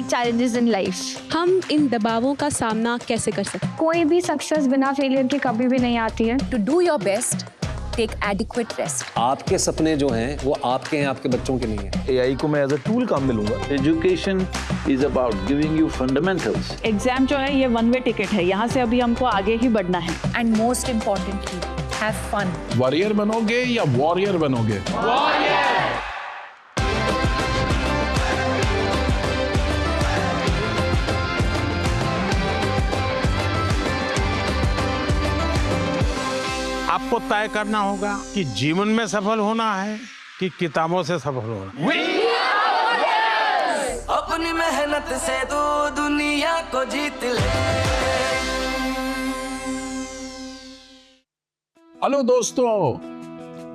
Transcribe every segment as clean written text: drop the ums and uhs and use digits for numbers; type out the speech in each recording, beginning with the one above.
take challenges in life. हम इन दबावों का सामना कैसे कर सकते हैं? कोई भी सक्सेस बिना फेलियर के कभी भी नहीं आती है. To do your best, take adequate rest. आपके सपने जो हैं वो आपके हैं, आपके बच्चों के नहीं हैं. AI को मैं एज अ टूल काम में लूंगा. Education is about giving you fundamentals. Exam जो है ये वन वे टिकट है, यहाँ से अभी हमको आगे ही बढ़ना है. And most importantly, have fun. Warrior बनोगे या वॉरियर बनोगे? वॉरियर! आपको तय करना होगा कि जीवन में सफल होना है कि किताबों से सफल होना है. अपनी मेहनत से तू दुनिया को जीत ले. हेलो दोस्तों,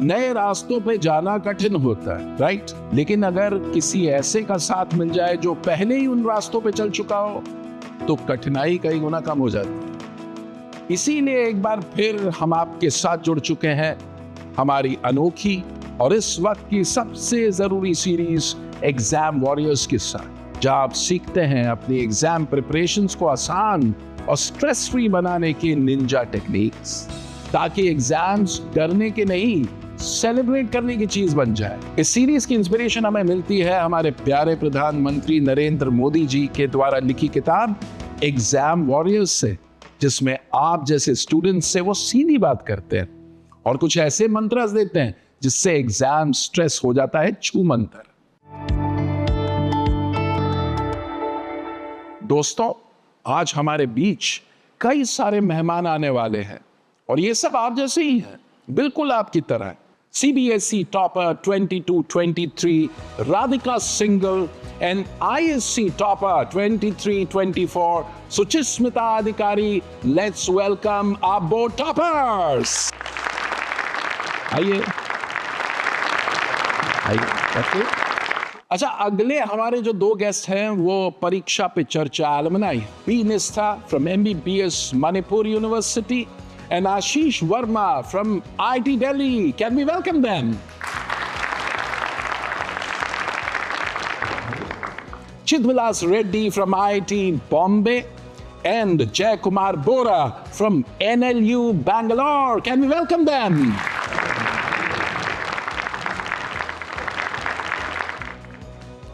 नए रास्तों पे जाना कठिन होता है, राइट? लेकिन अगर किसी ऐसे का साथ मिल जाए जो पहले ही उन रास्तों पे चल चुका हो तो कठिनाई कई गुना कम हो जाती है. इसीलिए एक बार फिर हम आपके साथ जुड़ चुके हैं हमारी अनोखी और इस वक्त की सबसे जरूरी सीरीज एग्जाम वॉरियर्स के साथ, जहां आप सीखते हैं अपनी एग्जाम प्रिपरेशंस को आसान और स्ट्रेस फ्री बनाने के निंजा टेक्निक्स, ताकि एग्जाम्स डरने के नहीं सेलिब्रेट करने की चीज बन जाए. इस सीरीज की इंस्पिरेशन हमें मिलती है हमारे प्यारे प्रधानमंत्री नरेंद्र मोदी जी के द्वारा लिखी किताब एग्जाम वॉरियर्स से, जिसमें आप जैसे स्टूडेंट्स से वो सीधी बात करते हैं और कुछ ऐसे मंत्र देते हैं जिससे एग्जाम स्ट्रेस हो जाता है छू मंतर. दोस्तों, आज हमारे बीच कई सारे मेहमान आने वाले हैं और ये सब आप जैसे ही हैं, बिल्कुल आपकी तरह. CBSE topper 22-23 Radhika Singhal and ISC topper 23-24 Suchismita Adhikari. Let's welcome our board toppers. आइए. अच्छा, अगले हमारे जो दो गेस्ट हैं वो परीक्षा पे चर्चा alumni P. Nistha from MBBS Manipur University and Ashish Verma from IIT Delhi. Can we welcome them? Chidvilas Reddy from IIT Bombay and Jay Kumar Bora from NLU Bangalore. Can we welcome them?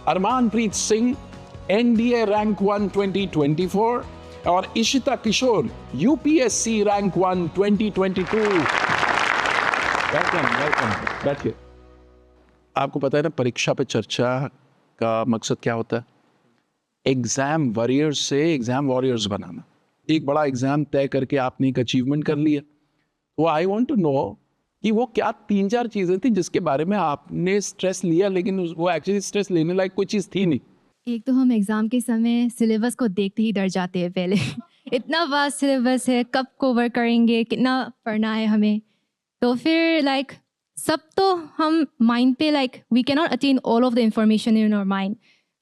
Armanpreet Singh, NDA Rank 1 2024. और इशिता किशोर UPSC rank 1 2022. Welcome. बैठिए. आपको पता है ना, परीक्षा पे चर्चा का मकसद क्या होता है? एग्जाम वॉरियर्स से एग्जाम वॉरियर्स बनाना. एक बड़ा एग्जाम तय करके आपने एक अचीवमेंट कर लिया, तो आई वांट टू नो कि वो क्या 3-4 चीजें थी जिसके बारे में आपने स्ट्रेस लिया, लेकिन वो एक्चुअली स्ट्रेस लेने लायक कोई चीज थी नहीं. एक तो हम एग्ज़ाम के समय सिलेबस को देखते ही डर जाते हैं पहले. इतना वास्ट सिलेबस है, कब कवर करेंगे, कितना पढ़ना है हमें. तो फिर सब तो हम माइंड पे we can not attend all of the information in our mind.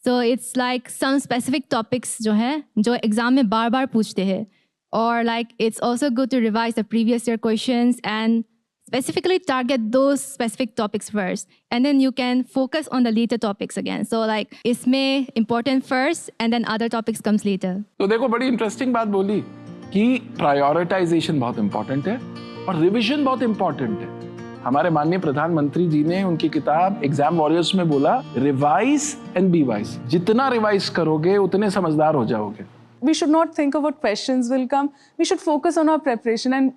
So it's some specific topics जो है जो एग्ज़ाम में बार बार पूछते हैं, और it's also good to revise the previous year questions and specifically target those specific topics first, and then you can focus on the later topics again. So इसमें important first and then other topics comes later. तो देखो, बड़ी interesting बात बोली कि prioritisation बहुत important है और रिवीजन बहुत इंपॉर्टेंट है. हमारे माननीय प्रधानमंत्री जी ने उनकी किताब एग्जाम वॉरियर्स में बोला, रिवाइज एंड बी वाइज. जितना रिवाइज करोगे उतने समझदार हो जाओगे. We should not think of what questions will come. We should focus on our preparation and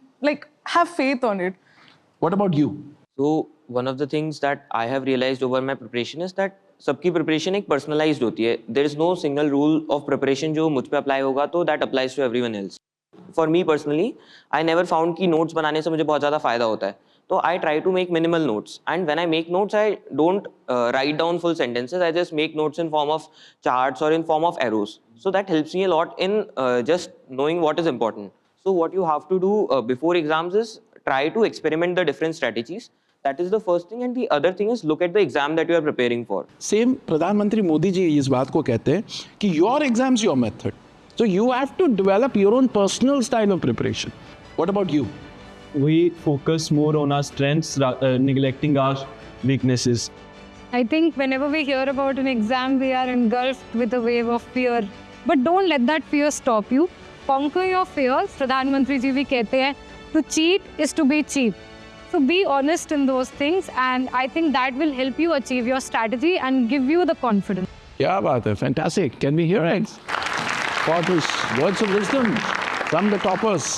have faith on it. What about you? So one of the things that I have realized over my preparation is that सबकी preparation एक personalized होती है. There is no single rule of preparation जो मुझ पे apply होगा तो that applies to everyone else. For me personally, I never found कि notes बनाने से मुझे बहुत ज़्यादा फायदा होता है. तो I try to make minimal notes, and when I make notes, I don't write down full sentences. I just make notes in form of charts or in form of arrows. So that helps me a lot in just knowing what is important. So what you have to do before exams is try to experiment the different strategies. That is the first thing, and the other thing is look at the exam that you are preparing for. Same प्रधानमंत्री मोदी जी इस बात को कहते हैं कि your exams your method. So you have to develop your own personal style of preparation. What about you? We focus more on our strengths, neglecting our weaknesses. I think whenever we hear about an exam, we are engulfed with a wave of fear. But don't let that fear stop you. Conquer your fears. प्रधानमंत्री जी भी कहते हैं, to cheat is to be cheap. So be honest in those things, and I think that will help you achieve your strategy and give you the confidence. क्या बात है, fantastic. Can we hear it? For this words of wisdom from the toppers.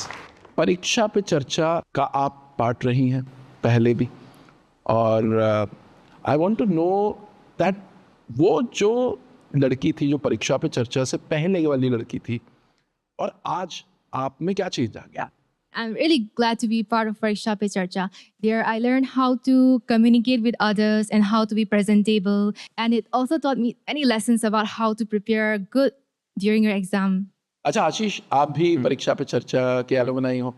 परीक्षा पे चर्चा का आप part रही हैं पहले भी, और I want to know that वो जो लड़की थी जो परीक्षा पे चर्चा से पहले वाली लड़की थी, और आज आप में क्या चीज आ गया? I'm really glad to be part of Pariksha Pe Charcha. There I learned how to communicate with others and how to be presentable. And it also taught me many lessons about how to prepare good during your exam. अच्छा आशीष, आप भी परीक्षा पे चर्चा के alumni हो,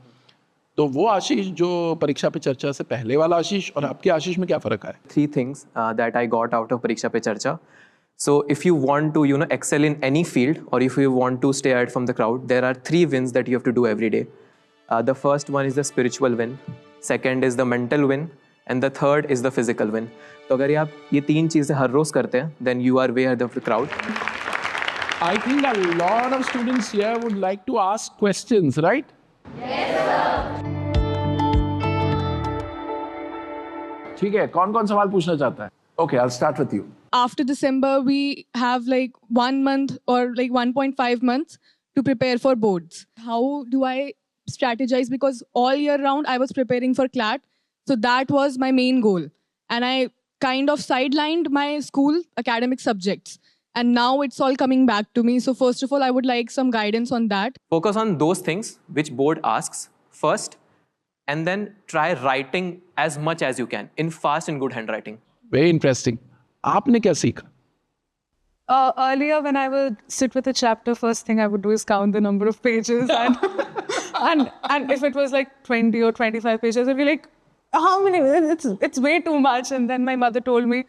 तो वो आशीष जो परीक्षा पे चर्चा से पहले वाला आशीष और आपके आशीष में क्या फ़र्क है? 3 things that I got out of Pariksha Pe Charcha. So if you want to, excel in any field, or if you want to stay out from the crowd, there are 3 wins that you have to do every day. The first one is the spiritual win, second is the mental win, and the third is the physical win. तो अगर आप ये 3 चीज़ें हर रोज़ करते हैं, then you are way ahead of the crowd. I think a lot of students here would like to ask questions, right? Yes, sir. ठीक है, कौन-कौन सवाल पूछना चाहता है? Okay, I'll start with you. After December, we have like 1 month or like 1.5 months to prepare for boards. How do I strategize? Because all year round I was preparing for CLAT, so that was my main goal, and I kind of sidelined my school academic subjects, and now it's all coming back to me. So first of all, I would like some guidance on that. Focus on those things which board asks first, and then try writing as much as you can in fast and good handwriting. Very interesting. आपने क्या सीखा? Earlier, when I would sit with a chapter, first thing I would do is count the number of pages, and if it was like 20 or 25 pages, I'd be like, how many? It's way too much. And then my mother told me,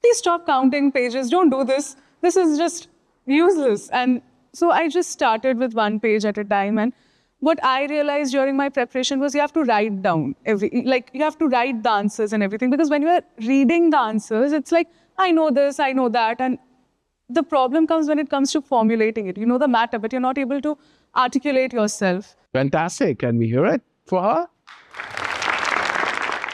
please stop counting pages. Don't do this. This is just useless. And so I just started with 1 page at a time. And what I realized during my preparation was you have to write down you have to write the answers and everything, because when you are reading the answers, it's like, I know this, I know that. And the problem comes when it comes to formulating it. You know the matter, but you're not able to articulate yourself. Fantastic. Can we hear it for her?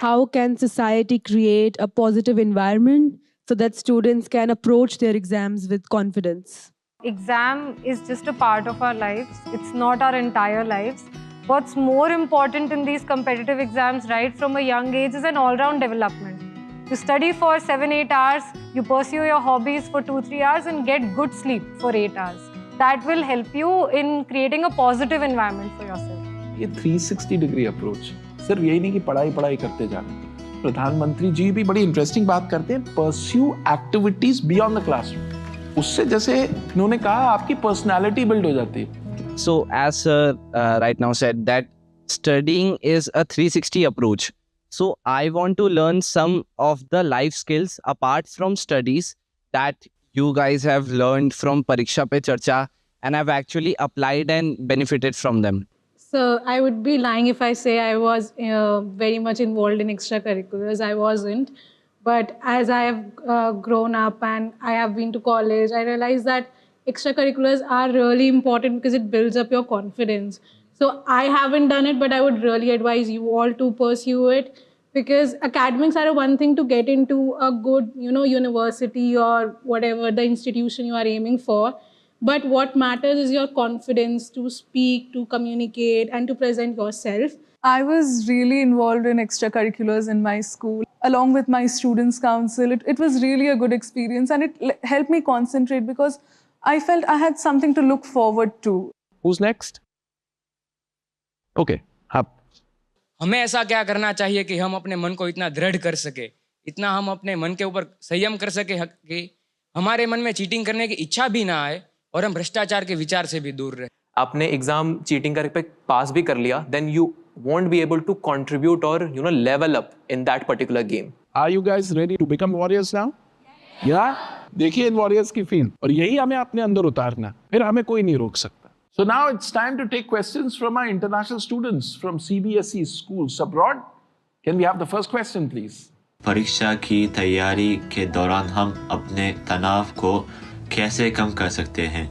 How can society create a positive environment so that students can approach their exams with confidence? Exam is just a part of our lives. It's not our entire lives. What's more important in these competitive exams right from a young age is an all-round development. You study for 7-8 hours, you pursue your hobbies for 2-3 hours and get good sleep for 8 hours. That will help you in creating a positive environment for yourself. ये 360-degree approach सिर्फ यही नहीं कि पढ़ाई करते जाना। प्रधानमंत्री जी भी बड़ी इंटरेस्टिंग बात करते हैं, pursue activities beyond the classroom. उससे जैसे इन्होंने कहा आपकी पर्सनालिटी बिल्ड हो जाती है। So as sir right now said that studying is a 360 approach. So I want to learn some of the life skills apart from studies that you guys have learned from Pariksha Pe Charcha and have actually applied and benefited from them. So I would be lying if I say I was very much involved in extracurriculars. I wasn't. But as I have grown up and I have been to college, I realized that extracurriculars are really important because it builds up your confidence. So I haven't done it, but I would really advise you all to pursue it, because academics are one thing to get into a good, university or whatever the institution you are aiming for. But what matters is your confidence to speak, to communicate, and to present yourself. I was really involved in extracurriculars in my school, along with my students' council. It was really a good experience, and it helped me concentrate because I felt I had something to look forward to. Who's next? Okay, आप। हमें ऐसा क्या करना चाहिए कि हम अपने मन को इतना दृढ़ कर सके, इतना हम अपने मन के ऊपर संयम कर सके कि हमारे मन में चीटिंग करने की इच्छा भी ना आए और हम भ्रष्टाचार के विचार से भी दूर रहे। आपने एग्जाम चीटिंग करके पास भी कर लिया, then you won't be able to contribute or level up in that particular game. Are you guys ready to become warriors now? Yeah. देखिए इन warriors की फील, और यही हमें अपने अंदर उतारना, फिर हमें कोई नहीं रोक सकता। So now it's time to take questions from our international students from CBSE schools abroad. Can we have the first question, please? परीक्षा की तैयारी के दौरान हम अपने तनाव को कैसे कम कर सकते हैं?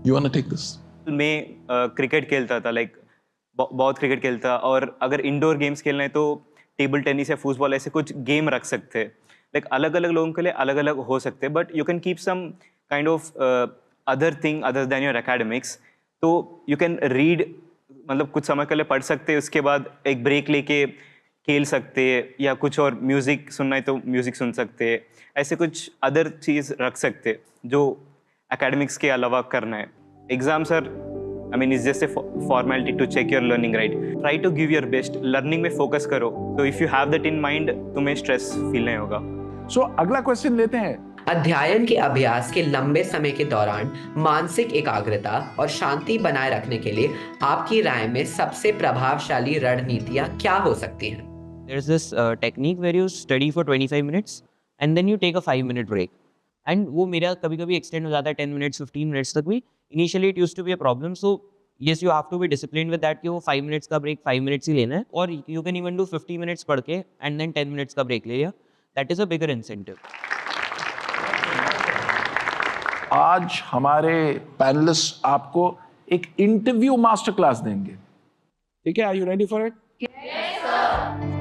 You wanna take this? मैं क्रिकेट खेलता था, बहुत क्रिकेट खेलता, और अगर इंडोर गेम्स खेलना है तो टेबल टेनिस या फुटबॉल ऐसे कुछ गेम रख सकते हैं। अलग अलग लोगों के लिए अलग अलग हो सकते हैं, but you can keep some kind of other thing other than your academics. तो यू कैन रीड, मतलब कुछ समय के लिए पढ़ सकते हैं, उसके बाद एक ब्रेक लेके खेल सकते हैं, या कुछ और म्यूज़िक सुनना है तो म्यूज़िक सुन सकते हैं। ऐसे कुछ अदर चीज़ रख सकते हैं जो एकेडमिक्स के अलावा करना है। Exams are is just a formality to check your learning, right? Try to give your best, learning में फोकस करो। तो if you have that in mind, तुम्हें स्ट्रेस फील नहीं होगा। सो अगला क्वेश्चन लेते हैं। अध्ययन के अभ्यास के लंबे समय के दौरान मानसिक एकाग्रता और शांति बनाए रखने के लिए आपकी राय में सबसे प्रभावशाली रणनीतियां क्या हो सकती हैं? There's this technique where you study for 25 minutes and then you take a 5-minute break. And वो मेरा कभी-कभी extend हो जाता है 10 minutes, 15 minutes तक भी. Initially it used to be a problem. So yes, you have to be disciplined with that कि वो 5 minutes का break 5 minutes ही लेना है. और you can even do 50 minutes पढ़ के and then 10 minutes का break ले लिया. That is a bigger incentive. आज हमारे पैनलिस्ट आपको एक इंटरव्यू मास्टर क्लास देंगे, ठीक है? Are you ready for it? Yes sir.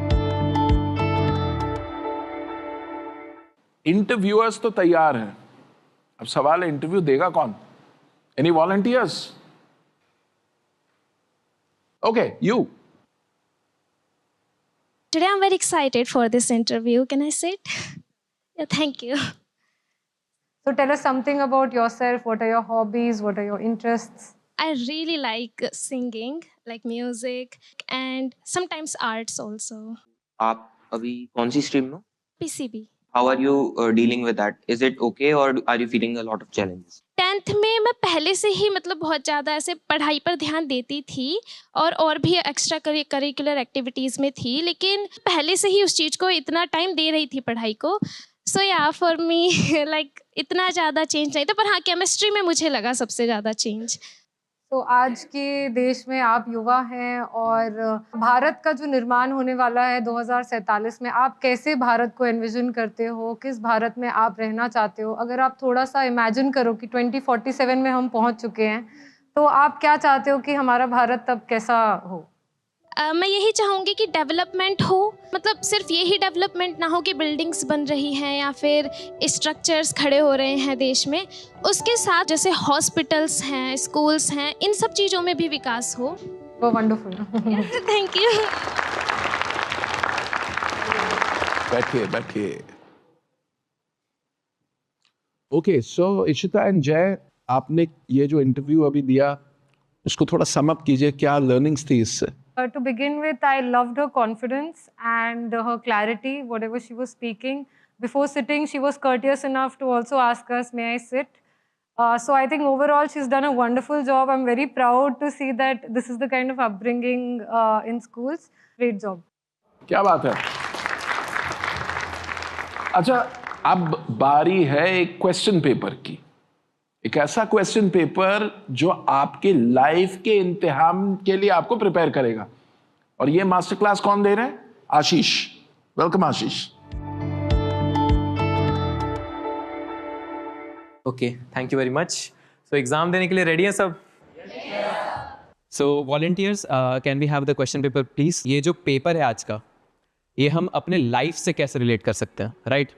Interviewers तो तैयार हैं, अब सवाल है इंटरव्यू देगा कौन? Any volunteers? Okay, you. Today I'm very excited for this interview. Can I sit? Yeah, thank you. So tell us something about yourself. What are your hobbies? What are your interests? I really like singing, like music, and sometimes arts also. आप अभी कौन सी stream में? PCB. How are you dealing with that? Is it okay or are you feeling a lot of challenges? 10th में मैं पहले से ही मतलब बहुत ज़्यादा ऐसे पढ़ाई पर ध्यान देती थी और भी एक्स्ट्रा करिकुलर एक्टिविटीज़ में थी, लेकिन पहले से ही उस चीज़ को इतना टाइम दे रही थी पढ़ाई को। सो या फॉर मी लाइक इतना ज़्यादा चेंज नहीं था, पर हाँ केमिस्ट्री में मुझे लगा सबसे ज़्यादा चेंज। तो आज के देश में आप युवा हैं और भारत का जो निर्माण होने वाला है 2047 में, आप कैसे भारत को एनविजन करते हो? किस भारत में आप रहना चाहते हो? अगर आप थोड़ा सा इमेजिन करो कि 2047 में हम पहुंच चुके हैं, तो आप क्या चाहते हो कि हमारा भारत तब कैसा हो? मैं यही चाहूँगी कि डेवलपमेंट हो, मतलब सिर्फ यही डेवलपमेंट ना हो कि बिल्डिंग्स बन रही हैं या फिर स्ट्रक्चर्स खड़े हो रहे हैं देश में, उसके साथ जैसे हॉस्पिटल्स हैं, स्कूल्स हैं, इन सब चीज़ों में भी विकास हो। वो वंडरफुल। Thank you. बैठिए बैठिए। ओके, सो इशिता एंड जय, आपने ये जो इंटरव्यू अभी दिया उसको थोड़ा सम अप कीजिए, क्या लर्निंग्स थी इससे? To begin with, I loved her confidence and her clarity, whatever she was speaking. Before sitting, she was courteous enough to also ask us, may I sit? So I think overall, she's done a wonderful job. I'm very proud to see that this is the kind of upbringing in schools. Great job. क्या बात है। अच्छा, अब बारी है एक question paper की, एक ऐसा क्वेश्चन पेपर जो आपके लाइफ के इम्तिहान के लिए आपको प्रिपेयर करेगा। और ये मास्टर क्लास कौन दे रहे हैं? Ashish. Welcome Ashish. Okay, thank you very much. So exam देने के लिए रेडी हैं सब? So volunteers, can we have the question paper please? ये जो पेपर है आज का, ये हम अपने लाइफ से कैसे रिलेट कर सकते हैं, राइट?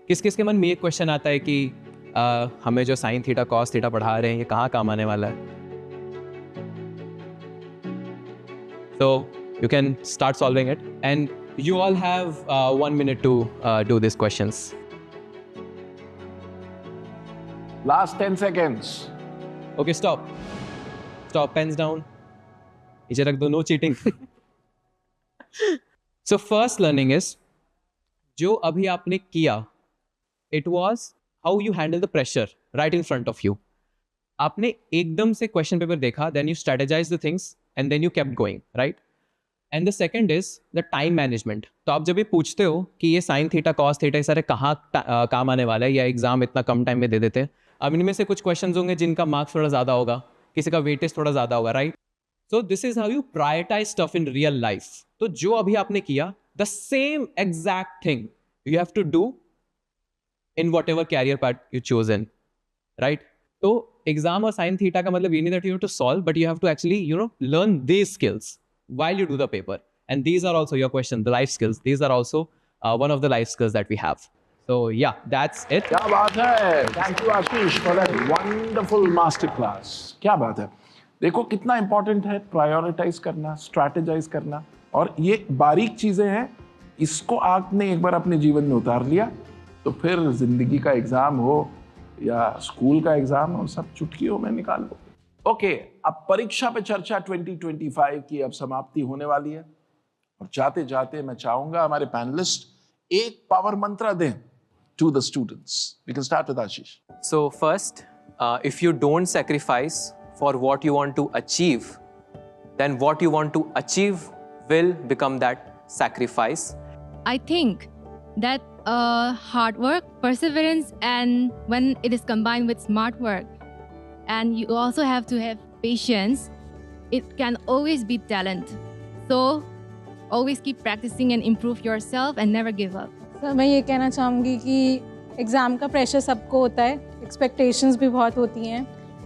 किस किस के मन में ये क्वेश्चन आता है कि हमें जो साइन थीटा कॉस थीटा पढ़ा रहे हैं ये कहाँ काम आने वाला है? So you can start solving it, and you all have 1 minute to do these questions. Last 10 seconds. Okay, stop. Stop. Pens down. नीचे रख दो. No cheating. So first learning is, जो अभी आपने किया, it was how you handle the pressure right in front of you. आपने एकदम से क्वेश्चन पेपर देखा, then you strategize the things and then you kept going, right? And the second is the time management. तो आप जब ये पूछते हो कि ये साइन थीटा कॉस थीटा सारे कहाँ काम आने वाला है, या एग्जाम इतना कम टाइम में दे देते हैं, अब इनमें से कुछ क्वेश्चंस होंगे जिनका मार्क्स थोड़ा ज़्यादा होगा, किसी का वेटेज थोड़ा ज़्यादा होगा, right? So this is how you prioritise stuff in real life. तो जो अभी आपने किया, the same exact thing you have to do in whatever career path you chosen, right? So exam or sin theta का मतलब ये नहीं that you have to solve, but you have to actually, you know, learn these skills while you do the paper. And these are also your question, the life skills. These are also one of the life skills that we have. So yeah, that's it. क्या बात है, thank you Ashish for that wonderful master class. क्या बात है, देखो कितना important है prioritize करना, strategize करना, और ये बारीक चीजें हैं, इसको आपने एक बार अपने जीवन में उतार लिया तो फिर जिंदगी का एग्जाम हो या स्कूल का एग्जाम हो, सब चुटकियों में निकाल लो। ओके, अब परीक्षा पे चर्चा 2025 की अब समाप्ति होने वाली है, और जाते जाते मैं चाहूंगा हमारे पैनलिस्ट एक पावर मंत्र दें to the students. We can start with Ashish. So first, if you don't sacrifice for what you want to achieve, then what you want to achieve will become that sacrifice. I think that hard work, perseverance, and when it is combined with smart work, and you also have to have patience, it can always be talent. So always keep practicing and improve yourself and never give up. Sir मैं ये कहना चाहूँगी कि exam का pressure सबको होता है, expectations भी बहुत होती हैं,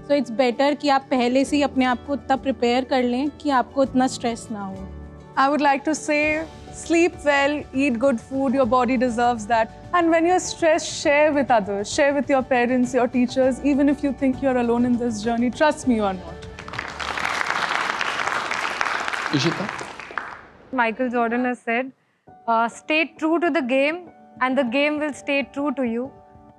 सो इट्स बेटर कि आप पहले से ही अपने आप को इतना प्रिपेयर कर लें कि आपको इतना स्ट्रेस ना हो। I would like to say, sleep well, eat good food, your body deserves that. And when you're stressed, share with others, share with your parents, your teachers, even if you think you're alone in this journey, trust me, you're not. Ishita? Michael Jordan has said, stay true to the game and the game will stay true to you.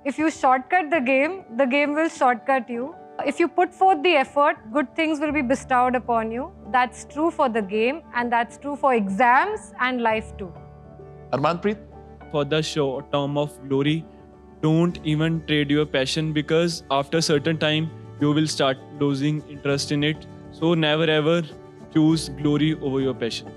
If you shortcut the game will shortcut you. If you put forth the effort, good things will be bestowed upon you. That's true for the game and that's true for exams and life too. Armanpreet? For the short term of glory, don't even trade your passion, because after a certain time, you will start losing interest in it. So never ever choose glory over your passion.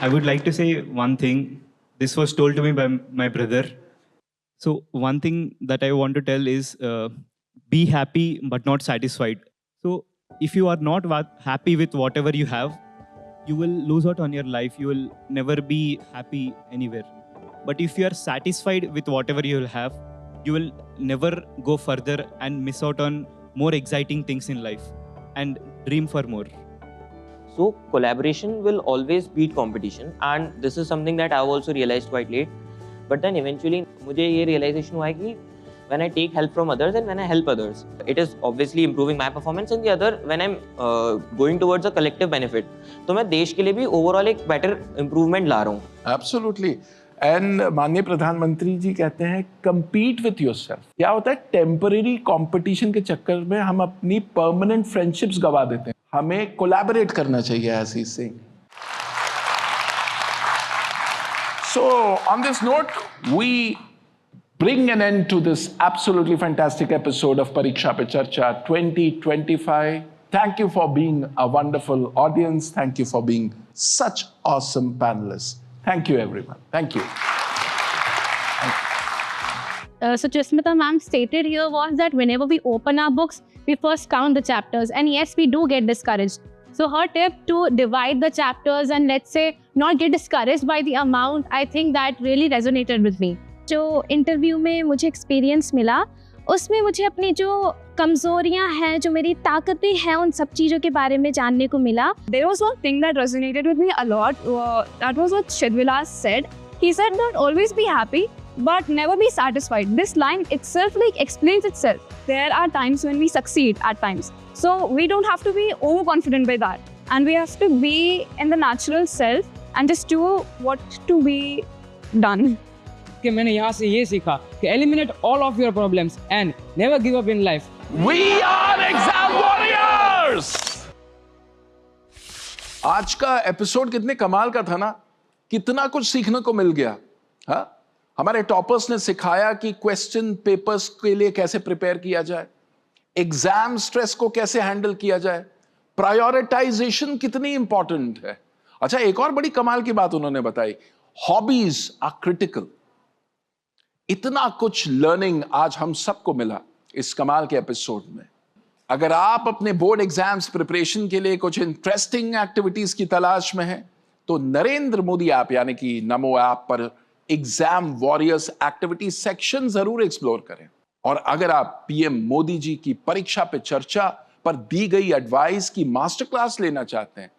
I would like to say one thing. This was told to me by my brother. So one thing that I want to tell is be happy but not satisfied. So if you are not happy with whatever you have, you will lose out on your life. You will never be happy anywhere. But if you are satisfied with whatever you will have, you will never go further and miss out on more exciting things in life and dream for more. So collaboration will always beat competition, and this is something that I've also realized quite late. But then eventually मुझे ये realization हुआ है कि when I take help from others and when I help others, it is obviously improving my performance, and the other when I'm going towards a collective benefit. तो मैं देश के लिए भी overall एक better improvement ला रहा हूँ. Absolutely. And माननीय प्रधानमंत्री जी कहते हैं compete with yourself. क्या होता है, temporary competition के चक्कर में हम अपनी permanent friendships गवा देते हैं. हमें collaborate करना चाहिए, as he's saying. So on this note, we bring an end to this absolutely fantastic episode of Pariksha Pe Charcha 2025. Thank you for being a wonderful audience. Thank you for being such awesome panelists. Thank you, everyone. Thank you. So Jasmita ma'am stated here was that whenever we open our books, we first count the chapters, and yes, we do get discouraged. So her tip to divide the chapters and let's say not get discouraged by the amount, I think that really resonated with me. जो interview में मुझे experience मिला, उसमें मुझे अपनी जो कमजोरियां हैं, जो मेरी ताकतें हैं, उन सब चीज़ों के बारे में जानने को मिला. There was one thing that resonated with me a lot. That was what Shidvilas said. He said that always be happy, but never be satisfied. This line itself explains itself. There are times when we succeed at times. So we don't have to be overconfident by that. And we have to be in the natural self and just do what to be done. कि मैंने यहाँ से ये सीखा कि eliminate all of your problems and never give up in life. We are exam warriors! आज का episode कितने कमाल का था ना, कितना कुछ सीखने को मिल गया. हाँ, हमारे टॉपर्स ने सिखाया कि क्वेश्चन पेपर्स के लिए कैसे प्रिपेयर किया जाए, एग्जाम स्ट्रेस को कैसे हैंडल किया जाए, प्रायोरिटाइजेशन कितनी इंपॉर्टेंट है. अच्छा, एक और बड़ी कमाल की बात उन्होंने बताई, हॉबीज आर क्रिटिकल. इतना कुछ लर्निंग आज हम सबको मिला इस कमाल के एपिसोड में. अगर आप अपने बोर्ड एग्जाम्स प्रिपरेशन के लिए कुछ इंटरेस्टिंग एक्टिविटीज की तलाश में हैं, तो नरेंद्र मोदी ऐप यानी कि नमो ऐप पर एग्जाम वॉरियर्स एक्टिविटी सेक्शन जरूर एक्सप्लोर करें। और अगर आप पीएम मोदी जी की परीक्षा पे चर्चा पर दी गई एडवाइस की मास्टर क्लास लेना चाहते हैं,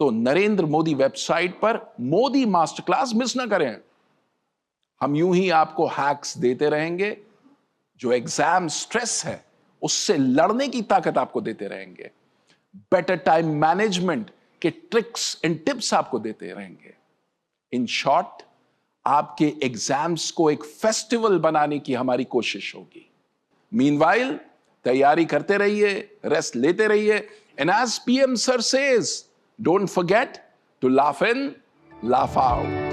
तो नरेंद्र मोदी वेबसाइट पर मोदी मास्टर क्लास मिस ना करें। हम यूं ही आपको हैक्स देते रहेंगे जो एग्जाम स्ट्रेस है उससे लड़ने की ताकत आपको देते रहेंगे। बेटर टाइम मैनेजमेंट के ट्रिक्स एंड टिप्स आपको देते रहेंगे। इन शॉर्ट, आपके एग्जाम्स को एक फेस्टिवल बनाने की हमारी कोशिश होगी। मीनवाइल, तैयारी करते रहिए, रेस्ट लेते रहिए, and as PM sir says, don't forget to laugh in, laugh out.